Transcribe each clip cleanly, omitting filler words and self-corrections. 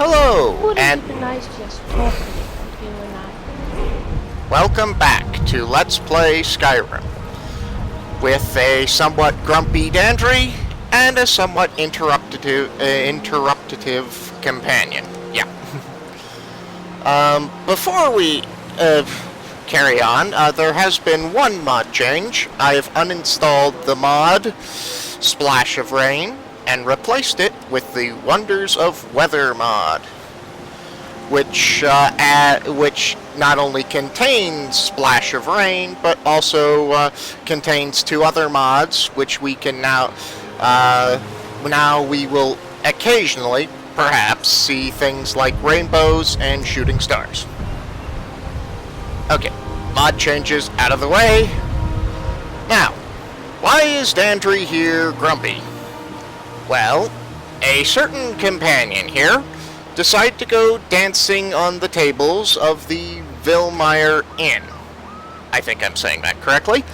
Hello, Wouldn't and it be nice to just talk a little, you and I? welcome back to Let's Play Skyrim, with a somewhat grumpy Dandry and a somewhat interruptive companion. Yeah. Before we carry on, there has been one mod change. I've uninstalled the mod Splash of Rain and replaced it with the Wonders of Weather mod, which not only contains Splash of Rain, but also contains two other mods, which we can now we will occasionally, perhaps, see things like rainbows and shooting stars. Okay, mod changes out of the way. Now, why is Dandry here grumpy? Well, a certain companion here decided to go dancing on the tables of the Vilmire Inn. I think I'm saying that correctly.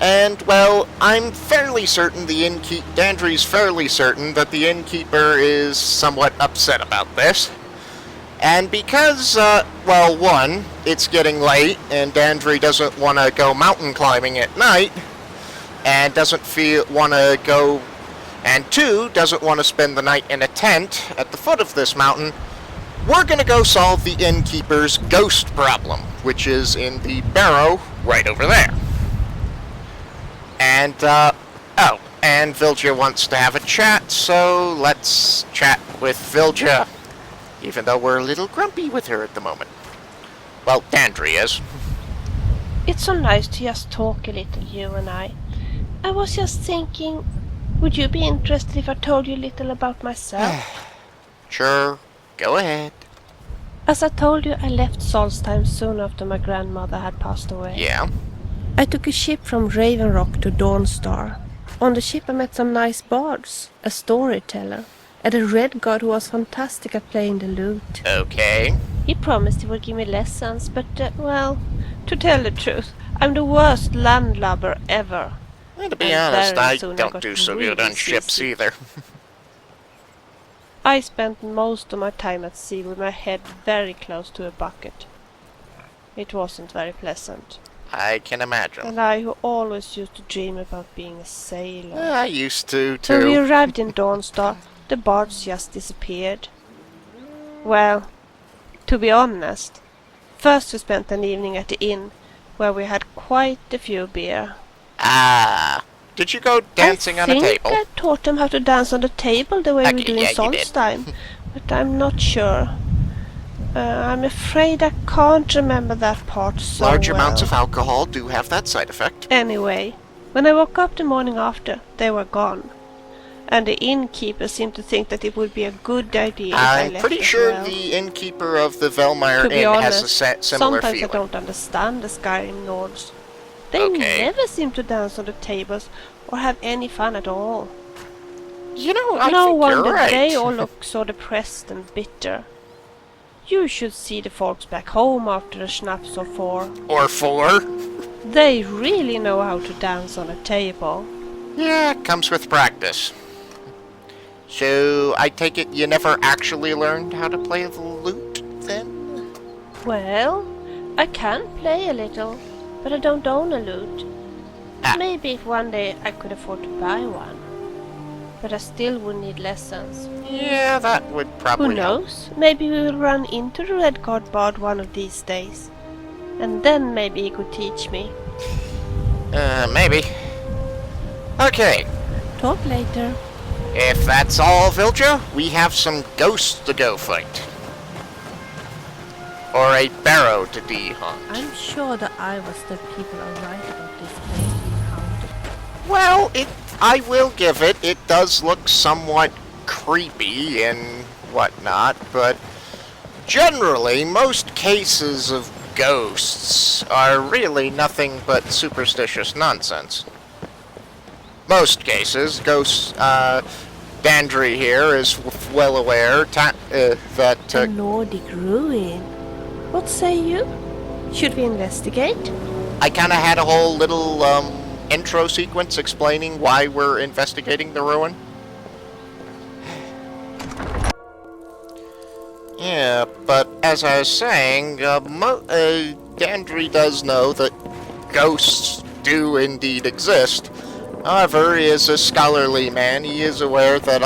And, well, I'm fairly certain Dandry's fairly certain that the innkeeper is somewhat upset about this. And because, well, one, it's getting late, and Dandry doesn't want to go mountain climbing at night, and doesn't want to go, and two, doesn't want to spend the night in a tent at the foot of this mountain, we're going to go solve the innkeeper's ghost problem, which is in the barrow right over there. And, and Vilja wants to have a chat, so let's chat with Vilja, even though we're a little grumpy with her at the moment. Well, Dandry is. It's so nice to just talk a little, you and I. I was just thinking, would you be interested if I told you a little about myself? Sure, go ahead. As I told you, I left Solstheim soon after my grandmother had passed away. Yeah? I took a ship from Raven Rock to Dawnstar. On the ship I met some nice bards, a storyteller, and a red god who was fantastic at playing the lute. Okay. He promised he would give me lessons, but, well, to tell the truth, I'm the worst landlubber ever. Well, to be honest, I don't do so good on ships either. I spent most of my time at sea with my head very close to a bucket. It wasn't very pleasant. I can imagine. And I who always used to dream about being a sailor. I used to, too. When we arrived in Dawnstar, the bards just disappeared. Well, to be honest, first we spent an evening at the inn, where we had quite a few beer. Ah, did you go dancing on a table? I think I taught them how to dance on the table the way we do in Solstheim, but I'm not sure. I'm afraid I can't remember that part so Large well. amounts of alcohol do have that side effect. Anyway, when I woke up the morning after, they were gone. And the innkeeper seemed to think that it would be a good idea if I left. I'm pretty sure the innkeeper of the Vilmire Inn has a similar sometimes feeling. I don't understand the Skryim nords. They never seem to dance on the tables or have any fun at all. You know, I no think wonder you're right. They all look so depressed and bitter. You should see the folks back home after a schnapps or four. Or four. They really know how to dance on a table. Yeah, it comes with practice. So, I take it you never actually learned how to play the lute, then? Well, I can play a little, but I don't own a lute. Maybe if one day I could afford to buy one. But I still would need lessons. Yeah, that would probably Who knows? Maybe we will run into the Red God Bard one of these days. And then maybe he could teach me. Maybe. Okay. Talk later. If that's all, Vilja, we have some ghosts to go fight. Or a barrow to de-hunt. I'm sure the Ivester people are right about this place being haunted. Well, I will give it. It does look somewhat creepy and whatnot, but generally, most cases of ghosts are really nothing but superstitious nonsense. Most cases, ghosts, Dandry here is well aware that... A Nordic ruin. What say you? Should we investigate? I kinda had a whole little, intro sequence explaining why we're investigating the ruin. Yeah, but as I was saying, Dandry does know that ghosts do indeed exist. However, he is a scholarly man. He is aware that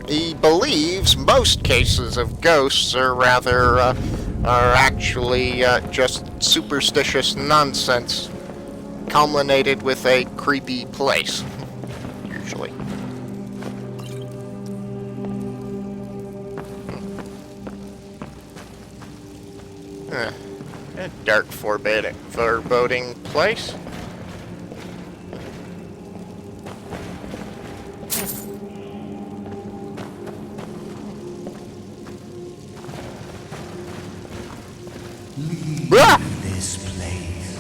he believes most cases of ghosts are actually just superstitious nonsense, culminated with a creepy place, usually. A dark, foreboding place. Ah! This place.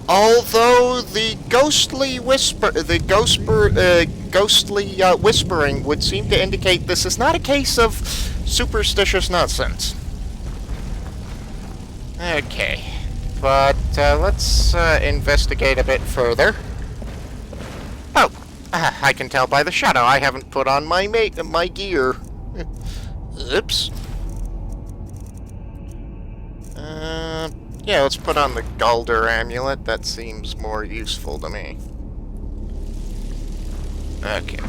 Although the ghostly whispering would seem to indicate this is not a case of superstitious nonsense. Okay, but let's investigate a bit further. Oh, I can tell by the shadow I haven't put on my gear. Oops. Yeah, let's put on the Galder amulet. That seems more useful to me. Okay.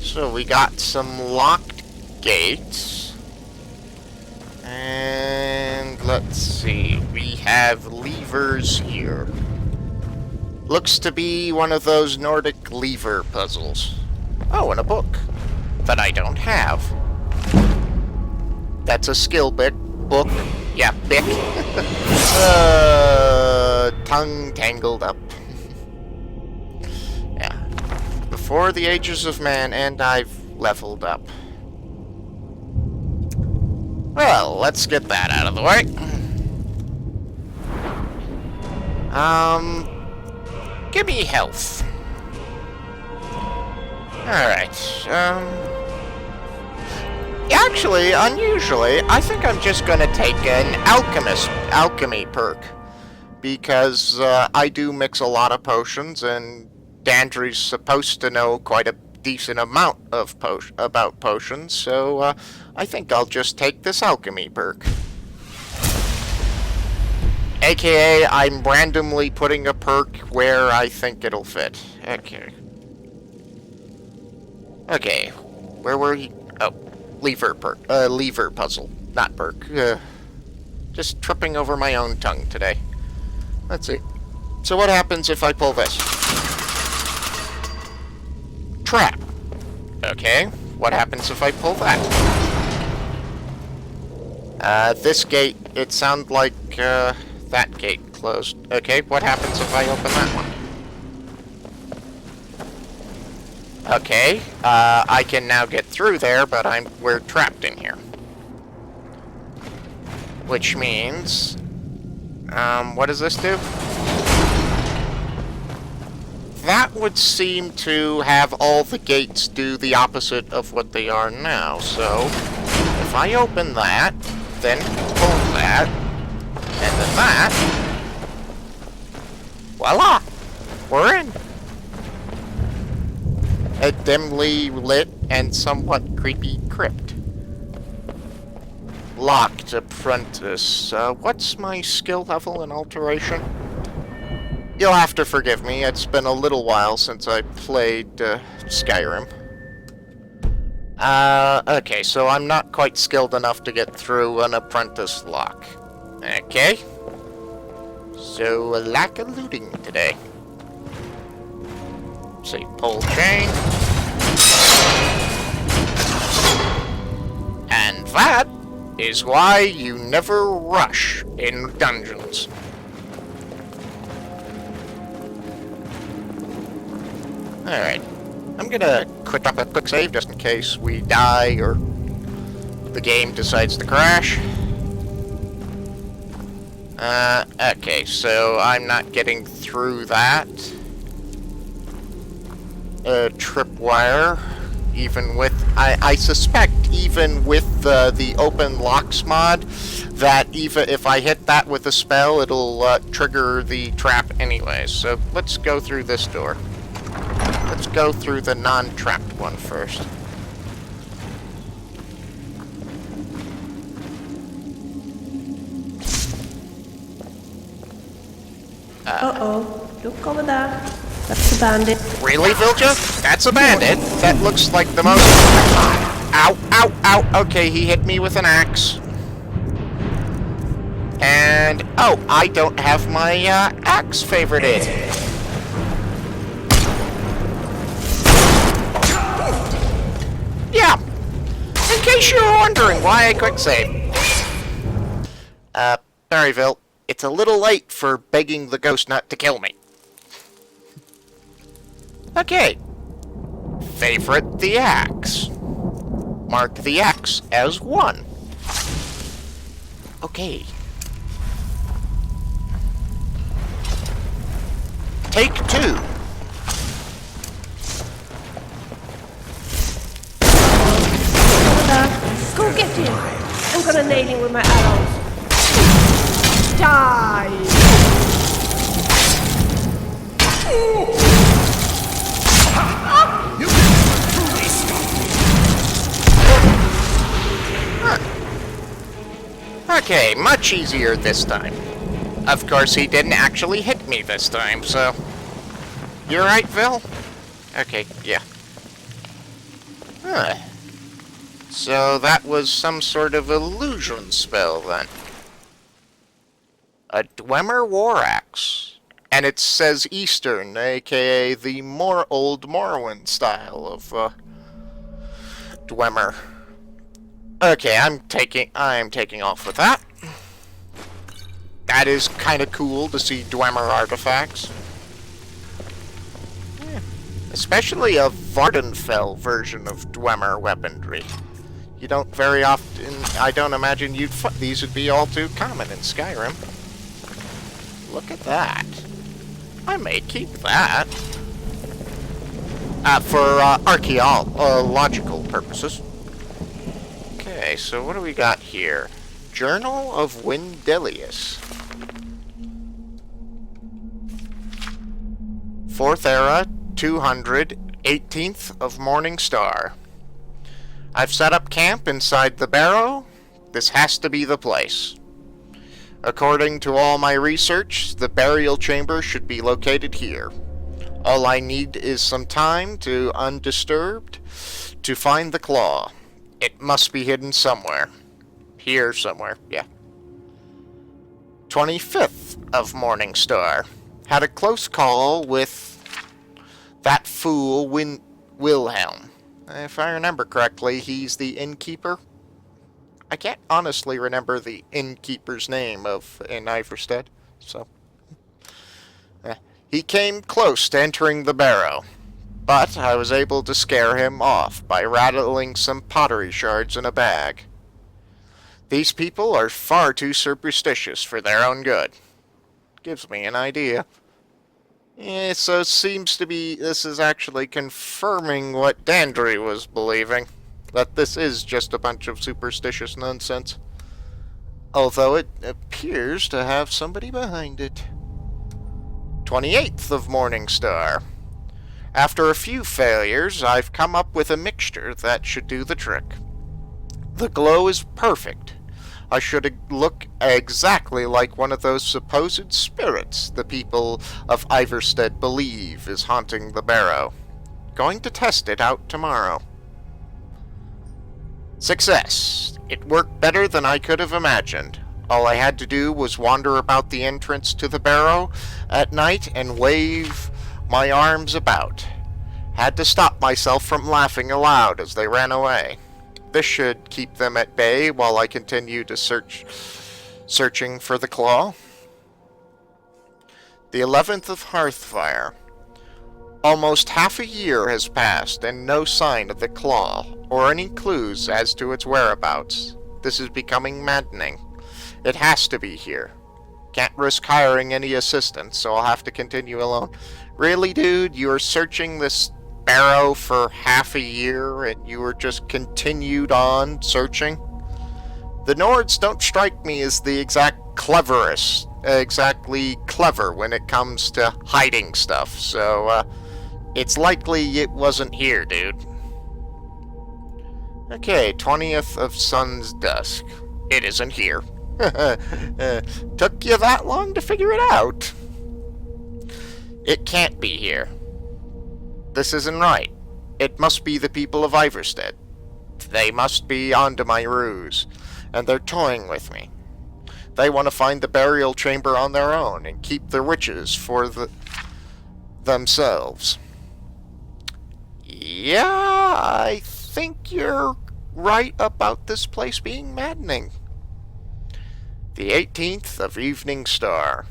So we got some locked gates. And let's see. We have levers here. Looks to be one of those Nordic lever puzzles. Oh, and a book that I don't have. That's a skill book. Yeah, bick. Tongue tangled up. Yeah. Before the ages of man, and I've leveled up. Well, let's get that out of the way. Give me health. Alright, actually, unusually, I think I'm just gonna take an alchemy perk. Because, I do mix a lot of potions, and Dandry's supposed to know quite a decent amount of about potions, so, I think I'll just take this alchemy perk. AKA, I'm randomly putting a perk where I think it'll fit. Okay. Okay, where were you? Oh, lever puzzle, not perk. Just tripping over my own tongue today. Let's see. So what happens if I pull this? Trap. Okay, what happens if I pull that? This gate, it sounded like, that gate closed. Okay, what happens if I open that one? Okay, I can now get through there, but we're trapped in here. Which means... what does this do? That would seem to have all the gates do the opposite of what they are now, so... If I open that, then pull that, and then that... Voila! We're in! A dimly lit and somewhat creepy crypt. Locked apprentice. What's my skill level in alteration? You'll have to forgive me, it's been a little while since I played Skyrim. Okay, so I'm not quite skilled enough to get through an apprentice lock. Okay. So, a lack of looting today. See, pull chain. And that is why you never rush in dungeons. Alright. I'm gonna quick up a quick save just in case we die or the game decides to crash. Okay, so I'm not getting through that. Tripwire, even with, I suspect even with the open locks mod, that even if I hit that with a spell, it'll trigger the trap anyways. So let's go through this door. Let's go through the non-trapped one first. Uh-oh. Look over there. That's a bandit. Really, Vilja? That's a bandit? That looks like the most... Ow, ow, ow. Okay, he hit me with an axe. And... Oh, I don't have my axe favorited. Yeah. In case you were wondering why I quick save. Sorry, Vil. It's a little late for begging the ghost not to kill me. Okay. Favorite the axe. Mark the axe as 1. Okay. Take 2. Go get him! I'm gonna nail him with my arrows. Die! Okay, much easier this time. Of course, he didn't actually hit me this time, so... You're right, Vil? Okay, yeah. Huh. So that was some sort of illusion spell, then. A Dwemer war axe. And it says Eastern, aka the old Morrowind style of, Dwemer. Okay, I'm taking off with that. That is kind of cool to see Dwemer artifacts. Yeah. Especially a Vardenfell version of Dwemer weaponry. You don't very often... I don't imagine these would be all too common in Skyrim. Look at that. I may keep that. For archaeological purposes. Okay, so what do we got here? Journal of Wendelius. 4th Era, 200, 18th of Morning Star. I've set up camp inside the barrow. This has to be the place. According to all my research, the burial chamber should be located here. All I need is some time to undisturbed to find the claw. It must be hidden somewhere. Here somewhere, yeah. 25th of Morning Star. Had a close call with that fool Wilhelm. If I remember correctly, he's the innkeeper. I can't honestly remember the innkeeper's name in Iverstead, so... He came close to entering the barrow, but I was able to scare him off by rattling some pottery shards in a bag. These people are far too superstitious for their own good. Gives me an idea. Yeah, so it seems to be this is actually confirming what Dandry was believing. That this is just a bunch of superstitious nonsense. Although it appears to have somebody behind it. 28th of Morning Star. After a few failures, I've come up with a mixture that should do the trick. The glow is perfect. I should look exactly like one of those supposed spirits the people of Iverstead believe is haunting the barrow. Going to test it out tomorrow. Success. It worked better than I could have imagined. All I had to do was wander about the entrance to the barrow at night and wave my arms about. Had to stop myself from laughing aloud as they ran away. This should keep them at bay while I continue to searching for the claw. The 11th of Hearthfire. Almost half a year has passed and no sign of the claw or any clues as to its whereabouts. This is becoming maddening. It has to be here. Can't risk hiring any assistance, so I'll have to continue alone. Really, dude? You were searching this barrow for half a year and you were just continued on searching? The nords don't strike me as the exactly clever when it comes to hiding stuff, so, It's likely it wasn't here, dude. Okay, 20th of Sun's Dusk. It isn't here. Took you that long to figure it out? It can't be here. This isn't right. It must be the people of Iverstead. They must be onto my ruse, and they're toying with me. They want to find the burial chamber on their own and keep the riches for themselves. Yeah, I think you're right about this place being maddening. The 18th of Evening Star.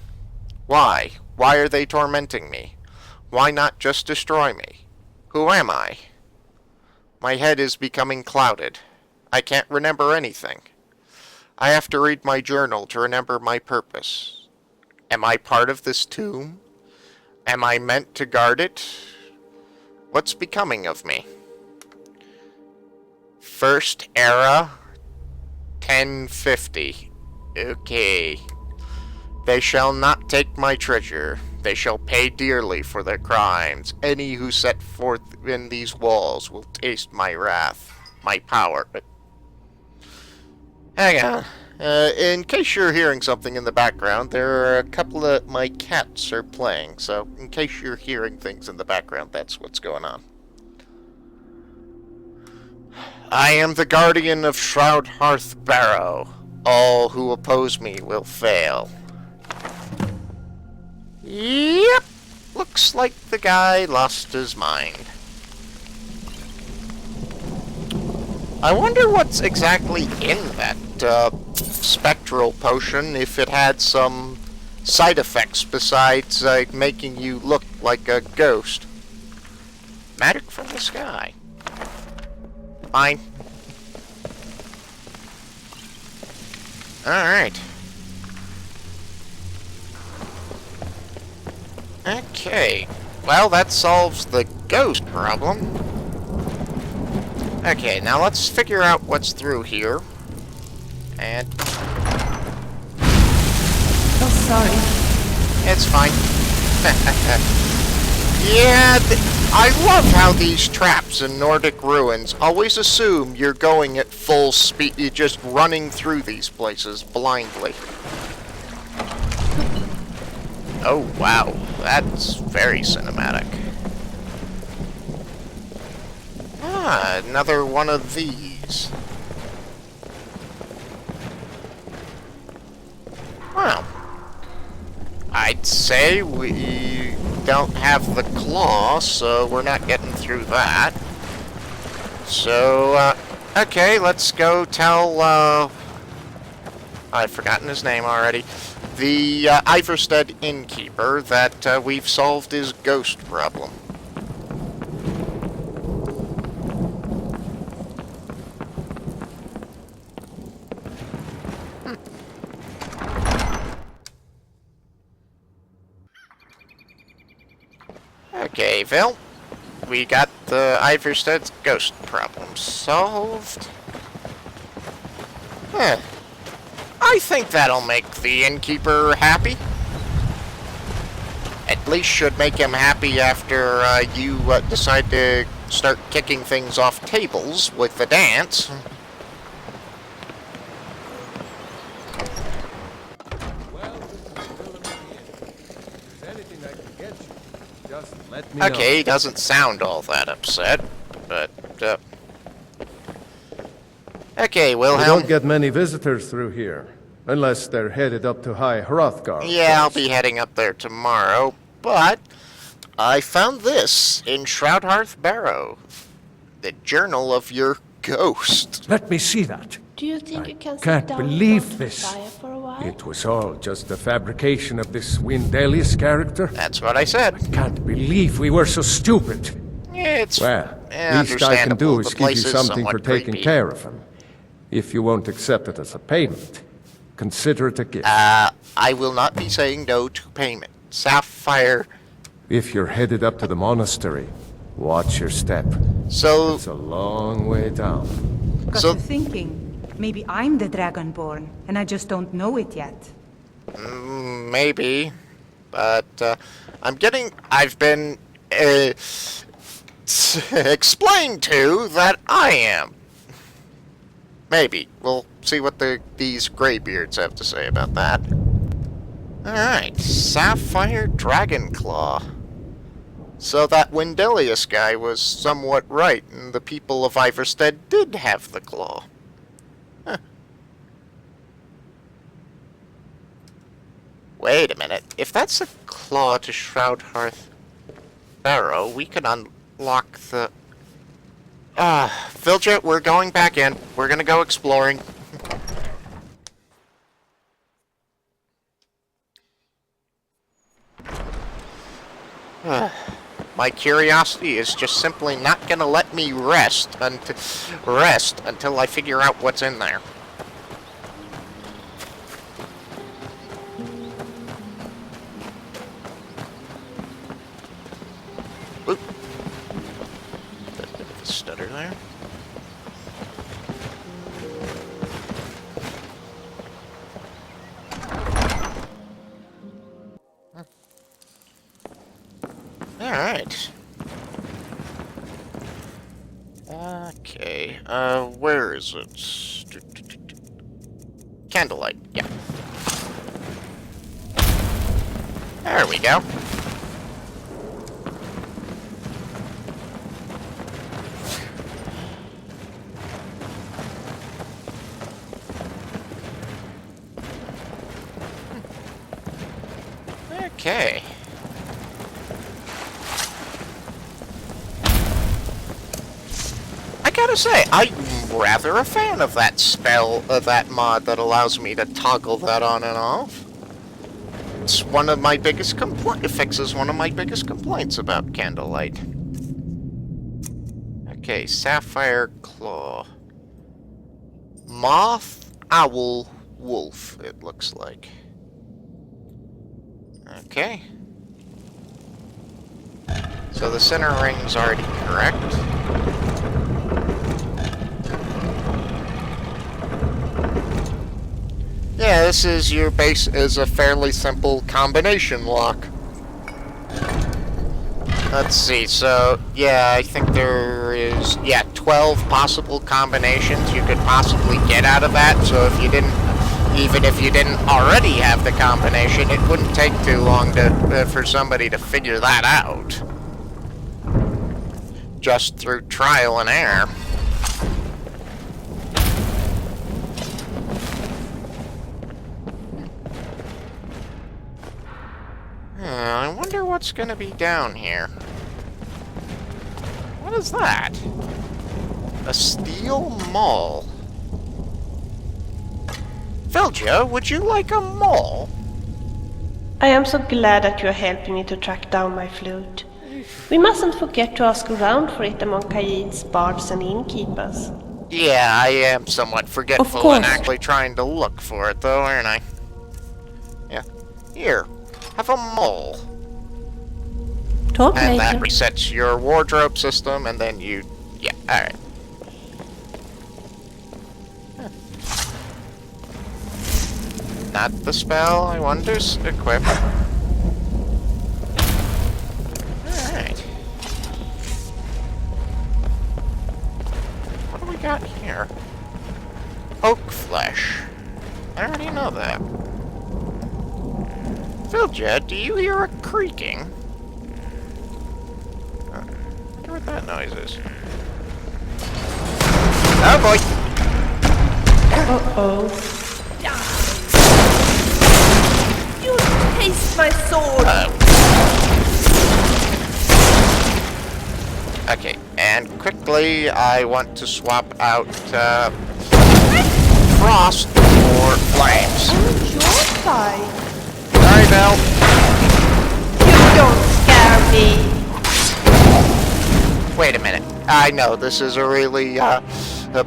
Why? Why are they tormenting me? Why not just destroy me? Who am I? My head is becoming clouded. I can't remember anything. I have to read my journal to remember my purpose. Am I part of this tomb? Am I meant to guard it? What's becoming of me? First Era, 1050. Okay. They shall not take my treasure. They shall pay dearly for their crimes. Any who set forth in these walls will taste my wrath, my power. Hang on. In case you're hearing something in the background, there are a couple of my cats are playing. So, in case you're hearing things in the background, that's what's going on. I am the guardian of Shroud Hearth Barrow. All who oppose me will fail. Yep. Looks like the guy lost his mind. I wonder what's exactly in that spectral potion, if it had some side effects besides making you look like a ghost. Magic from the sky. Fine. Alright. Okay. Well, that solves the ghost problem. Okay, now let's figure out what's through here. And... Oh, sorry. It's fine. Yeah, I love how these traps in Nordic ruins always assume you're going at full speed, you're just running through these places blindly. Oh, wow. That's very cinematic. Ah, another one of these. Well, I'd say we don't have the claw, so we're not getting through that. So, okay, let's go tell, I've forgotten his name already. The Iverstead innkeeper that we've solved his ghost problem. Okay, Phil. We got the Iverstead's ghost problem solved. Huh. I think that'll make the innkeeper happy. At least should make him happy after you decide to start kicking things off tables with the dance. Okay, he doesn't sound all that upset, but, okay, Wilhelm. We don't get many visitors through here, unless they're headed up to High Hrothgar. Yeah, I'll be heading up there tomorrow, but I found this in Shroudhearth Barrow. The journal of your ghost. Let me see that. Do you think you can Can't sit down believe and this. fire for a while? It was all just a fabrication of this Windelius character. That's what I said. Can't believe we were so stupid. Yeah, it's Well, least I can do is The give you place is something for somewhat taking creepy. care of him. If you won't accept it as a payment, consider it a gift. I will not be saying no to payment. Sapphire. If you're headed up to the monastery, watch your step. So, It's a long way down. Got So- you thinking. Maybe I'm the Dragonborn, and I just don't know it yet. maybe. But, I've been explained to that I am. Maybe. We'll see what these graybeards have to say about that. Alright, Sapphire Dragonclaw. So that Wendelius guy was somewhat right, and the people of Iverstead did have the claw. Huh. Wait a minute. If that's a claw to Shroud Hearth Barrow, we can unlock the... Filja, we're going back in. We're gonna go exploring. My curiosity is just simply not gonna let me rest until I figure out what's in there. Oop. Bit of a stutter there. Alright. Okay, where is it? Candlelight, yeah. There we go. Okay. I gotta say, I'm rather a fan of that spell, that mod that allows me to toggle that on and off. It's one of my biggest it fixes one of my biggest complaints about Candlelight. Okay, Sapphire Claw. Moth, Owl, Wolf, it looks like. Okay. So the center ring's already correct. Yeah, this is your base is a fairly simple combination lock. Let's see, so yeah, I think there is 12 possible combinations you could possibly get out of that, so if you didn't even if you didn't already have the combination, it wouldn't take too long to for somebody to figure that out. Just through trial and error. I wonder what's gonna be down here. What is that? A steel maul. Filja, would you like a maul? I am so glad that you are helping me to track down my flute. We mustn't forget to ask around for it among Khajiit's bards and innkeepers. Yeah, I am somewhat forgetful and actually trying to look for it, though, aren't I? Yeah. Here, have a mole. Talk and later. That resets your wardrobe system, and then you... Yeah, alright. Not the spell I wanted to equip. Alright. What do we got here? Oak flesh. I already know that. Filja, do you hear a creaking? I wonder what that noise is. Oh boy! Uh-oh. You taste my sword! Okay, and quickly I want to swap out Frost for Flames. On your side. Sorry, Belle. You don't scare me. Wait a minute. I know this is a really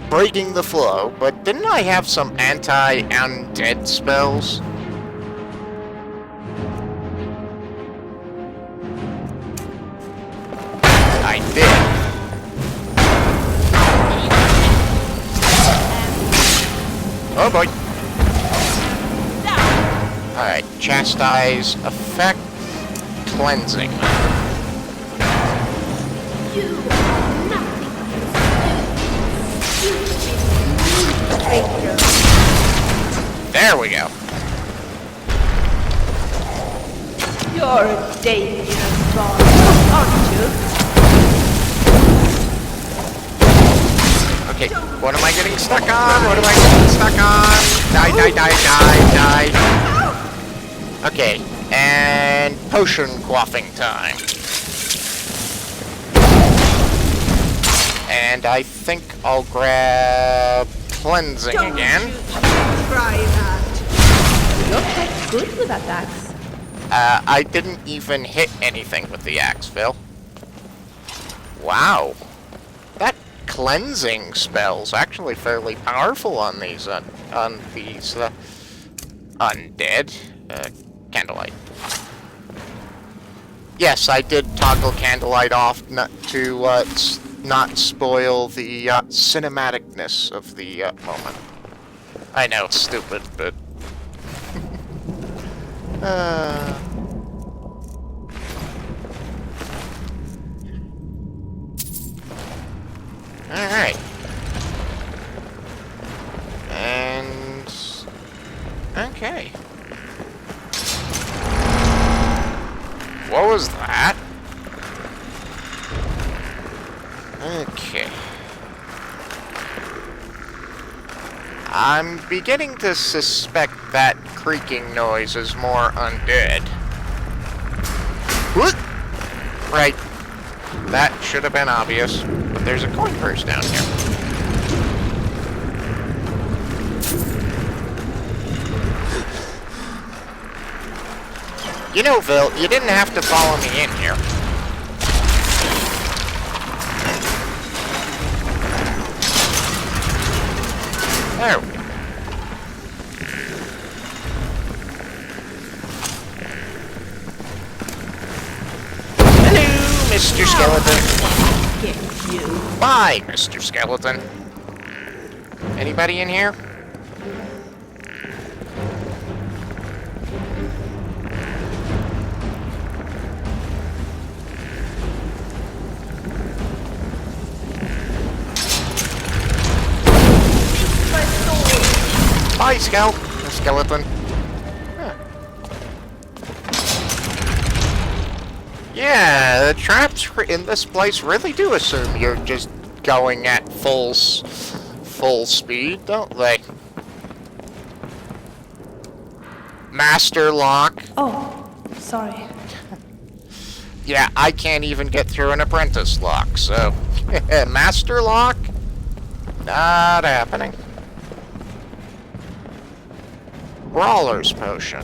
breaking the flow, but didn't I have some anti-undead spells? I did. Oh boy. Alright, chastise, effect, cleansing. You are nothing but stupid traitor. There we go. You're a dangerous boss, aren't you? Okay, what am I getting stuck on? What am I getting stuck on? Die, die, die, die, die. Okay, and potion quaffing time. And I think I'll grab cleansing Don't again. you try that. You're quite good with that axe. I didn't even hit anything with the axe, Phil. Wow. That cleansing spell's actually fairly powerful on these undead. Candlelight. Yes, I did toggle Candlelight off to not spoil the cinematicness of the moment. I know it's stupid, but alright. And okay. What was that? Okay. I'm beginning to suspect that creaking noise is more undead. What? Right. That should have been obvious. But there's a coin purse down here. You know, Phil, you didn't have to follow me in here. There we go. Hello, Mr. Skeleton. Get you. Bye, Mr. Skeleton. Anybody in here? Bye, skeleton. Huh. Yeah, the traps in this place really do assume you're just going at full speed, don't they? Master lock. Oh, sorry. Yeah, I can't even get through an apprentice lock, so master lock? Not happening. Brawler's potion.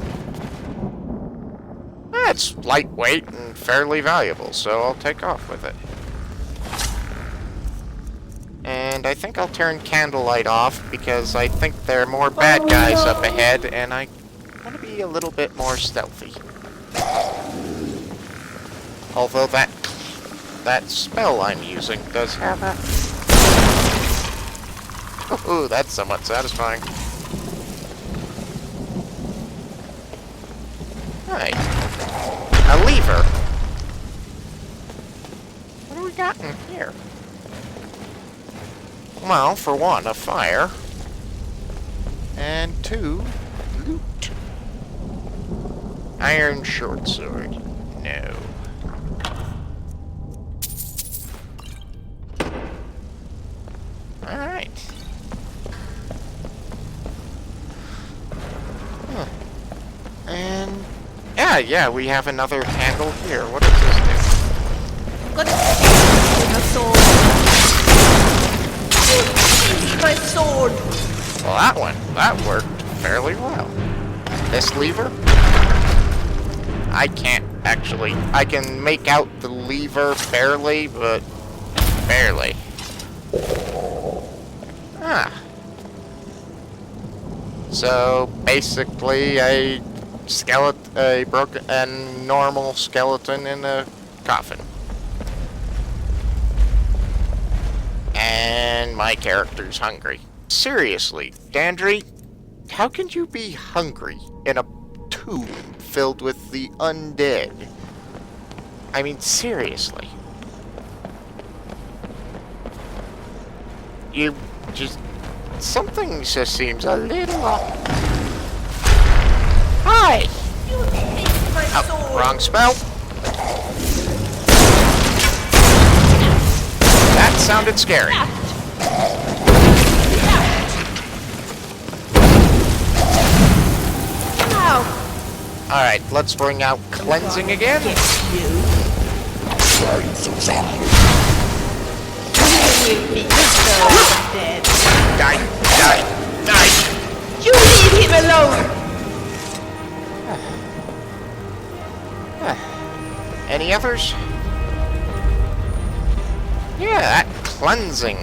That's lightweight and fairly valuable, so I'll take off with it. And I think I'll turn Candlelight off because I think there are more bad guys up ahead and I want to be a little bit more stealthy. Although that spell I'm using does have a... Ooh, that's somewhat satisfying. Right. A lever. What do we got in here? Well, for one, a fire. And two, loot. Iron short sword. No. Alright. Huh. And... Yeah, we have another handle here. What does this do? Got my sword. You my sword. Well, that worked fairly well. This lever? I can't actually. I can make out the lever barely, but barely. Ah. So basically, a normal skeleton in a coffin. And my character's hungry. Seriously, Dandry, how can you be hungry in a tomb filled with the undead? I mean, seriously. You just... Something just seems a little off. Hi! Oh, wrong spell. That sounded scary. Alright, let's bring out cleansing again. Die, die, die! You leave him alone! Any others? Yeah, that cleansing,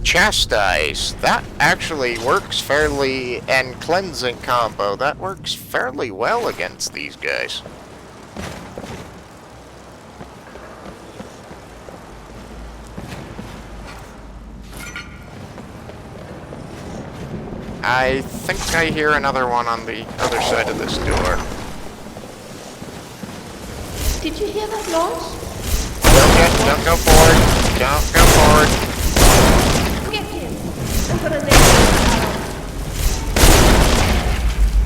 chastise, that actually works fairly, and cleansing combo, that works fairly well against these guys. I think I hear another one on the other side of this door. Did you hear that, Lars? Don't go forward. Don't go forward. Get him. I'm gonna nail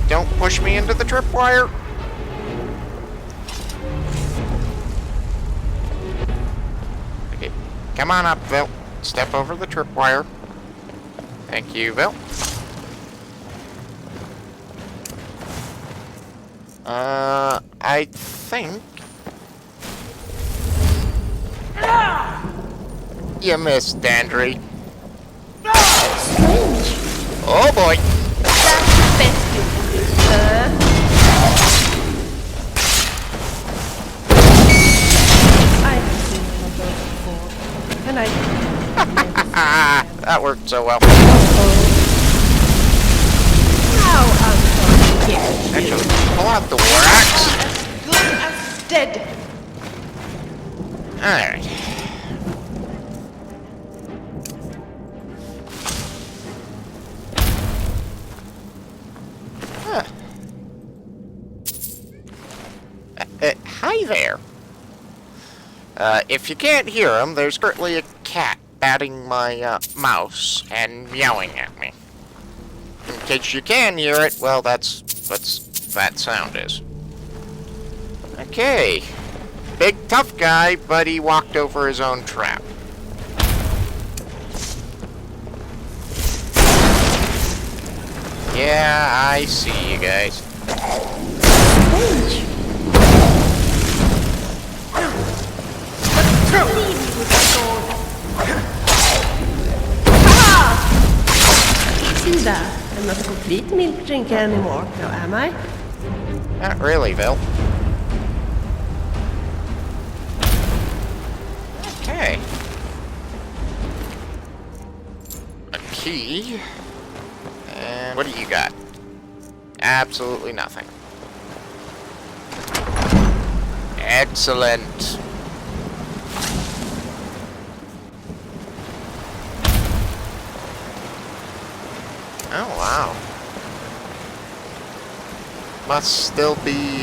him. Don't push me into the tripwire. Okay, come on up, Bill. Step over the tripwire. Thank you, Bill. I think... You missed, Dandry. Strange. Oh boy! That's the best you can do, sir. I've seen one of those before. And I That worked so well. Now I'm going to get you. Actually, pull out the war axe. As good as dead. Alright. Huh. Hi there. If you can't hear him, there's currently a cat batting my mouse and meowing at me. In case you can hear it, well, that's what that sound is. Okay. Big tough guy, but he walked over his own trap. Yeah, I see you guys. Strange. Leave me with the sword. Hilda, I'm not a complete milk drinker anymore, now am I? Not really, Bill. Okay. A key. And what do you got? Absolutely nothing. Excellent. Oh, wow. Must still be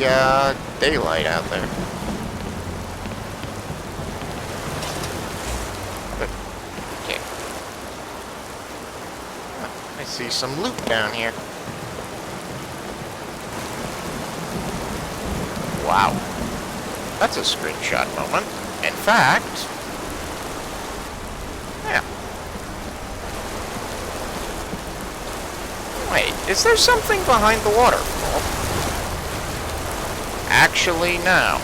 daylight out there. But, okay. Oh, I see some loot down here. Wow. That's a screenshot moment. In fact... Yeah. Wait, is there something behind the waterfall? Actually, no.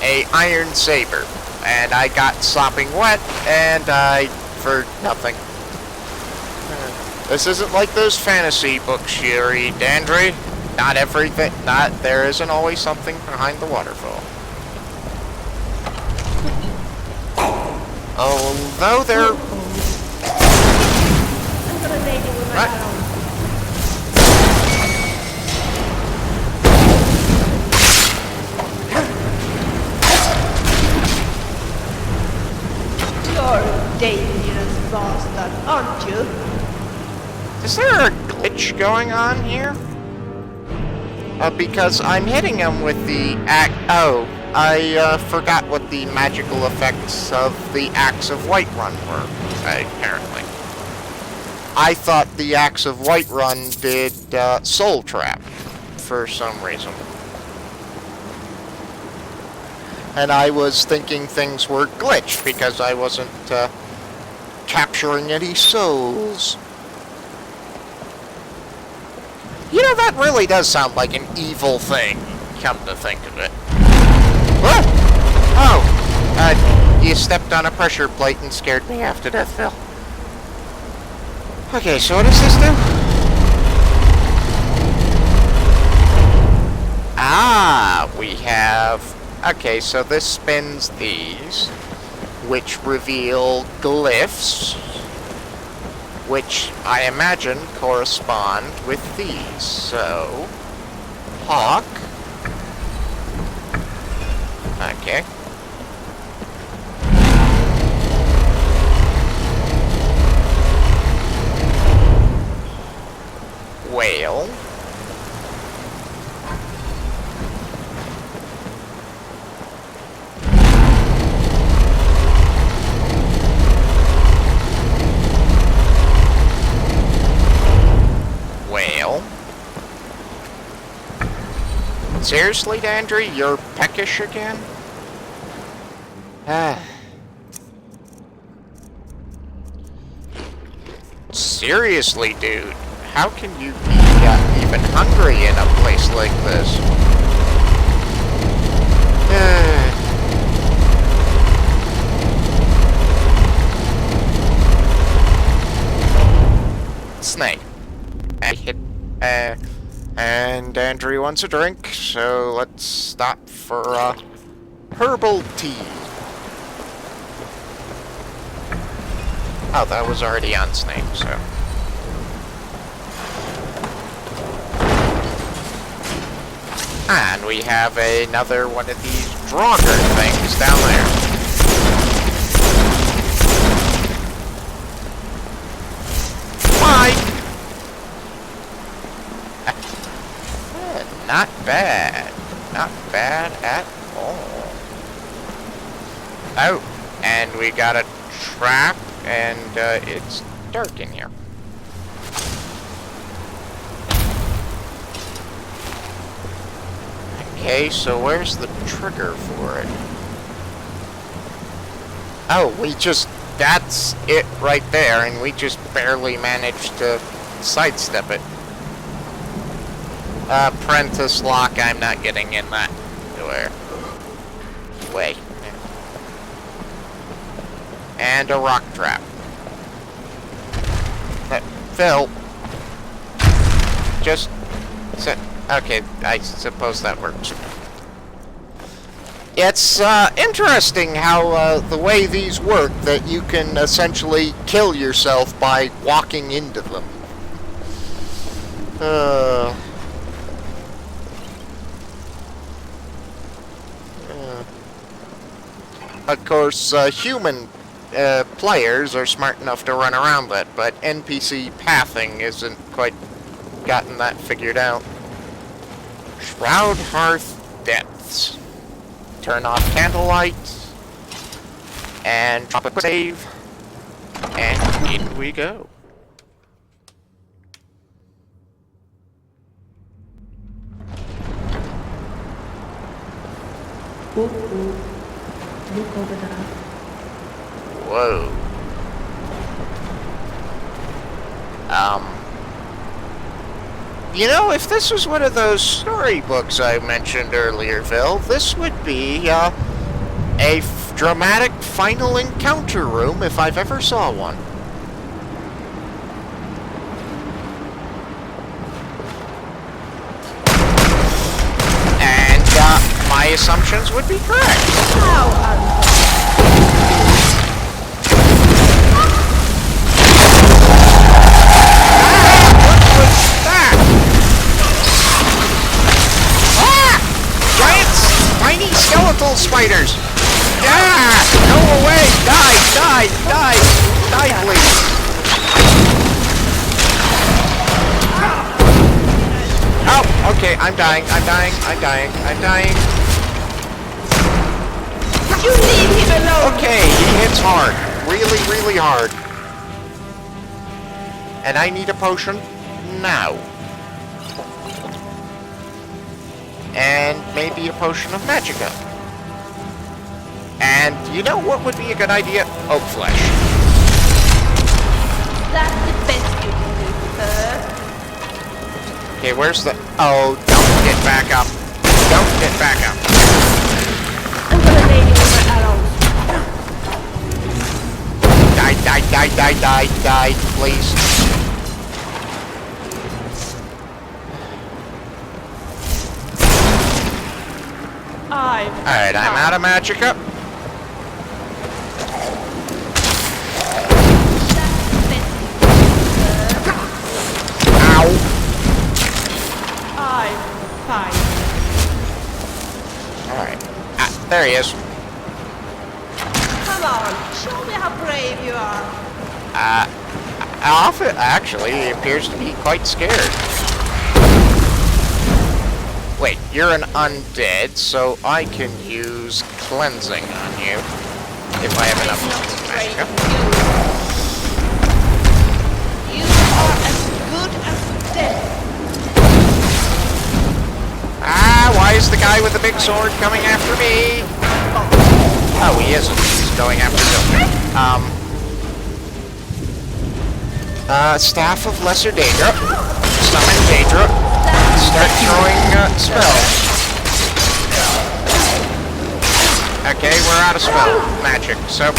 A iron saber. And I got sopping wet, and I... for nothing. This isn't like those fantasy books you read, Dandry. Not everything... there isn't always something behind the waterfall. Although there... I'm gonna nail you with my arrow. You're a dangerous bastard, aren't you? Is there a glitch going on here? Because I'm hitting him with the axe. Oh, I forgot what the magical effects of the Axe of Whiterun were, apparently. I thought the Axe of Whiterun did Soul Trap for some reason. And I was thinking things were glitched because I wasn't capturing any souls. You know, that really does sound like an evil thing, come to think of it. Whoa! Oh! You stepped on a pressure plate and scared me half to death, Phil. Okay, so what does this do? Ah, we have... Okay, so this spins these, which reveal glyphs, which I imagine correspond with these. So, hawk. Okay. Whale. Whale. Seriously, Dandry, you're peckish again? Seriously, dude, how can you be even hungry in a place like this? Snake. I hit, and Andrew wants a drink, so let's stop for, herbal tea. Oh, that was already on Snake, so... And we have another one of these Draugr things down there. Bye! Not bad. Not bad at all. Oh, and we got a trap, and it's dark in here. Okay, so where's the trigger for it? Oh, that's it right there, and we just barely managed to sidestep it. Apprentice lock, I'm not getting in that door. Wait. And a rock trap. Phil. Just sit. Okay, I suppose that works. It's interesting how the way these work, that you can essentially kill yourself by walking into them. Of course, human players are smart enough to run around that, but NPC pathing isn't quite gotten that figured out. Shroud Hearth Depths. Turn off Candlelight. And drop a quick save. And in we go. Look over there. Whoa. You know, if this was one of those storybooks I mentioned earlier, Phil, this would be, a dramatic final encounter room if I've ever saw one. And, my assumptions would be correct. Skeletal spiders! Yeah! Go away! Die! Die! Die! Die, please! Oh! Okay, I'm dying. I'm dying. I'm dying. I'm dying. Okay, he hits hard. Really, really hard. And I need a potion now. And maybe a potion of magicka. And you know what would be a good idea? Oak flesh. That's the best you can do, sir. Okay, where's the... Oh, don't get back up. Don't get back up. I'm gonna lay you with my arrows. Die, please. Alright, I'm out of magicka. Ow. I'm fine. Alright. There he is. Come on, show me how brave you are. Actually, he appears to be quite scared. Wait, you're an undead, so I can use cleansing on you. If I have enough magicka. You are as good as dead. Why is the guy with the big sword coming after me? Oh, he isn't. He's going after Dwemer. Staff of Lesser Daedra. Summon Daedra. Start throwing spells. Okay, we're out of spell magic, so... You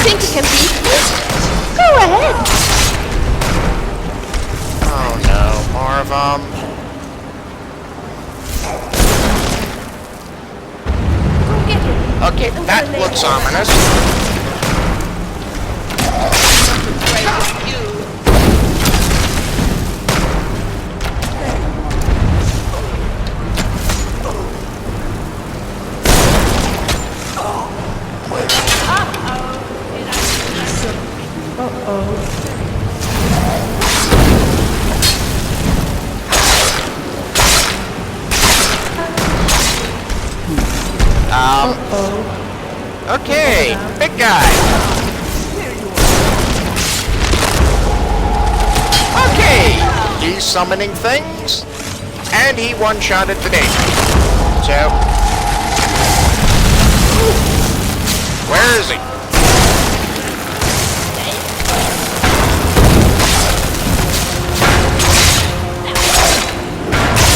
think you can beat me? Go ahead. Oh no, more of them. Go get him. Okay, that looks ominous. Brave as you. Okay, big guy. Okay, he's summoning things, and he one-shotted the Daedra. So, where is he?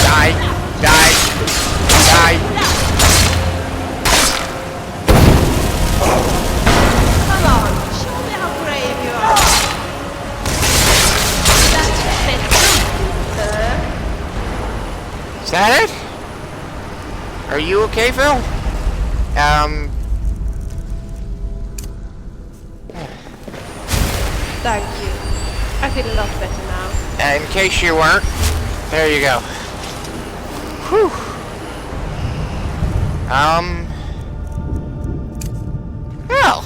Die, die, die. Come on, show me how brave you are. That's better, sir. Is that it? Are you okay, Phil? Thank you. I feel a lot better now. In case you weren't, there you go. Whew. Well.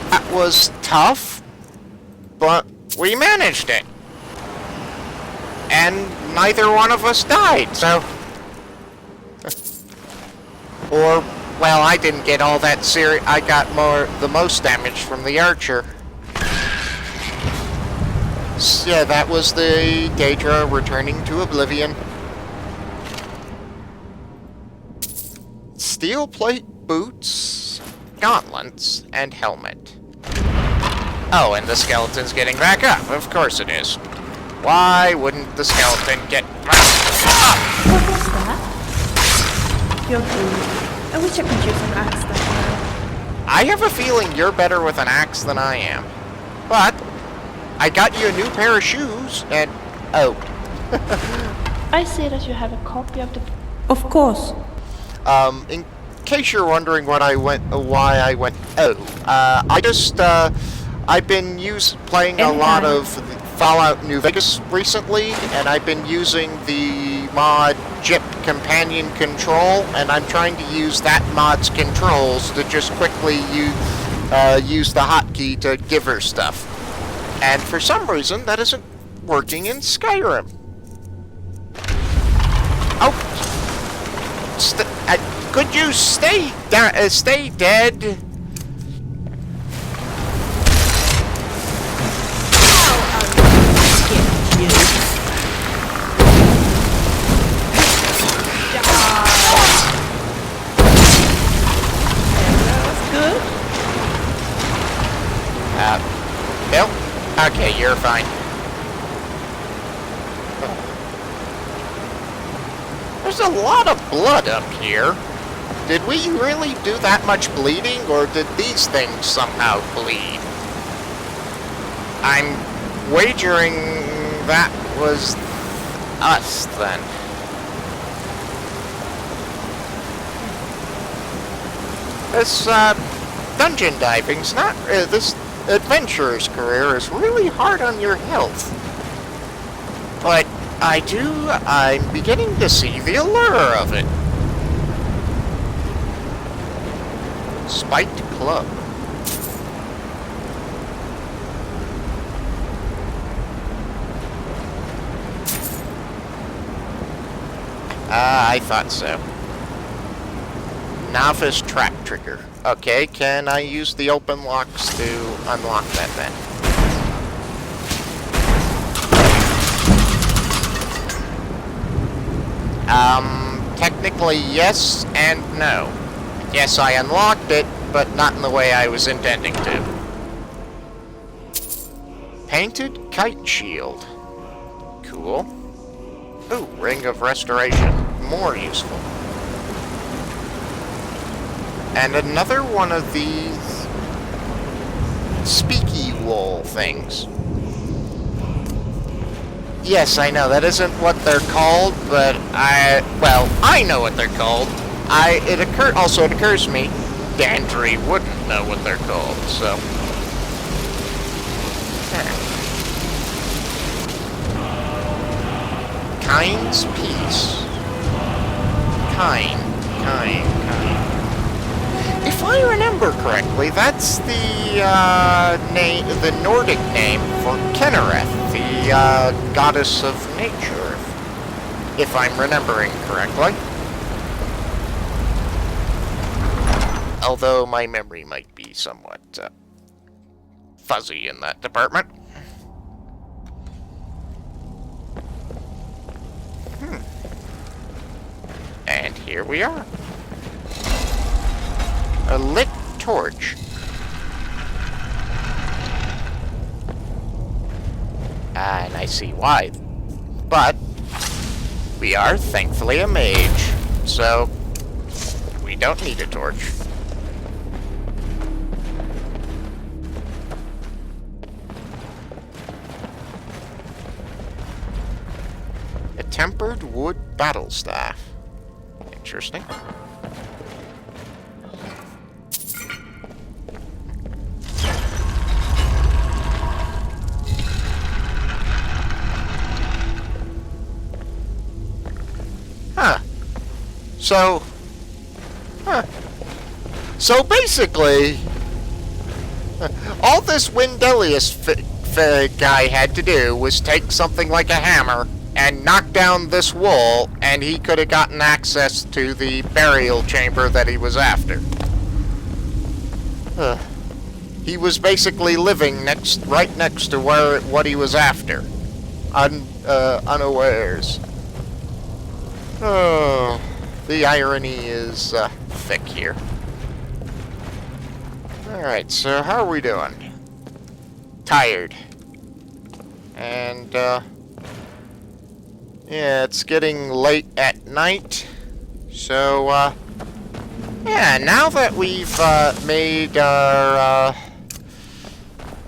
That was tough, but we managed it. And neither one of us died, so... Or, well, I didn't get all that serious. I got the most damage from the archer. So, yeah, that was the Daedra returning to oblivion. Steel plate boots, gauntlets, and helmet. Oh, and the skeleton's getting back up. Of course it is. Why wouldn't the skeleton get back up? What was that? You're good. I wish I could use an axe that time. I have a feeling you're better with an axe than I am. But I got you a new pair of shoes, and... Oh. I see that you have a copy of the... Of course. In case you're wondering why I went... I just, I've been playing a lot of Fallout New Vegas recently, and I've been using the mod Jip Companion Control, and I'm trying to use that mod's controls to just quickly use the hotkey to give her stuff. And for some reason, that isn't working in Skyrim. Could you stay dead? Good. Bill? Okay, you're fine. There's a lot of blood up here. Did we really do that much bleeding, or did these things somehow bleed? I'm wagering that was us, then. This, dungeon diving's not... this adventurer's career is really hard on your health. But I'm beginning to see the allure of it. Spiked club. I thought so. Novice trap trigger. Okay, can I use the open locks to unlock that then? Technically yes and no. Yes, I unlocked it, but not in the way I was intending to. Painted kite shield. Cool. Ooh, ring of restoration. More useful. And another one of these speaky wool things. Yes, I know, that isn't what they're called, but I know what they're called. It occurs to me, Dandry wouldn't know what they're called, so. Kind's Peace. Kind. If I remember correctly, that's the Nordic name for Kennereth, the goddess of nature, if I'm remembering correctly. Although my memory might be somewhat fuzzy in that department. And here we are. A lit torch. And I see why. But we are thankfully a mage, so we don't need a torch. A tempered wood battle staff. Interesting. So basically, all this Wendelius guy had to do was take something like a hammer and knock down this wall, and he could have gotten access to the burial chamber that he was after. He was basically living right next to what he was after, unawares. Oh, the irony is thick here. Alright, so how are we doing? Tired. And, yeah, it's getting late at night. So, yeah, now that we've made our,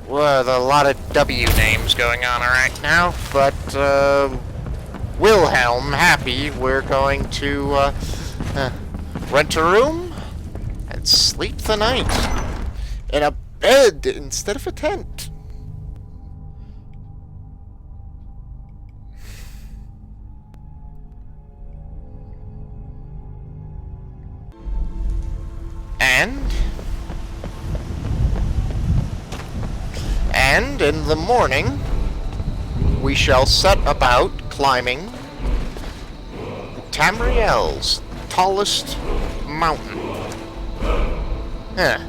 well, a lot of W names going on right now, but, Wilhelm happy, we're going to rent a room and sleep the night in a bed instead of a tent. And in the morning, we shall set about climbing Tamriel's tallest mountain. Huh.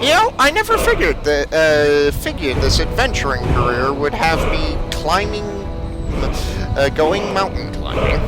You know, I never figured that, figured this adventuring career would have me climbing, going mountain climbing.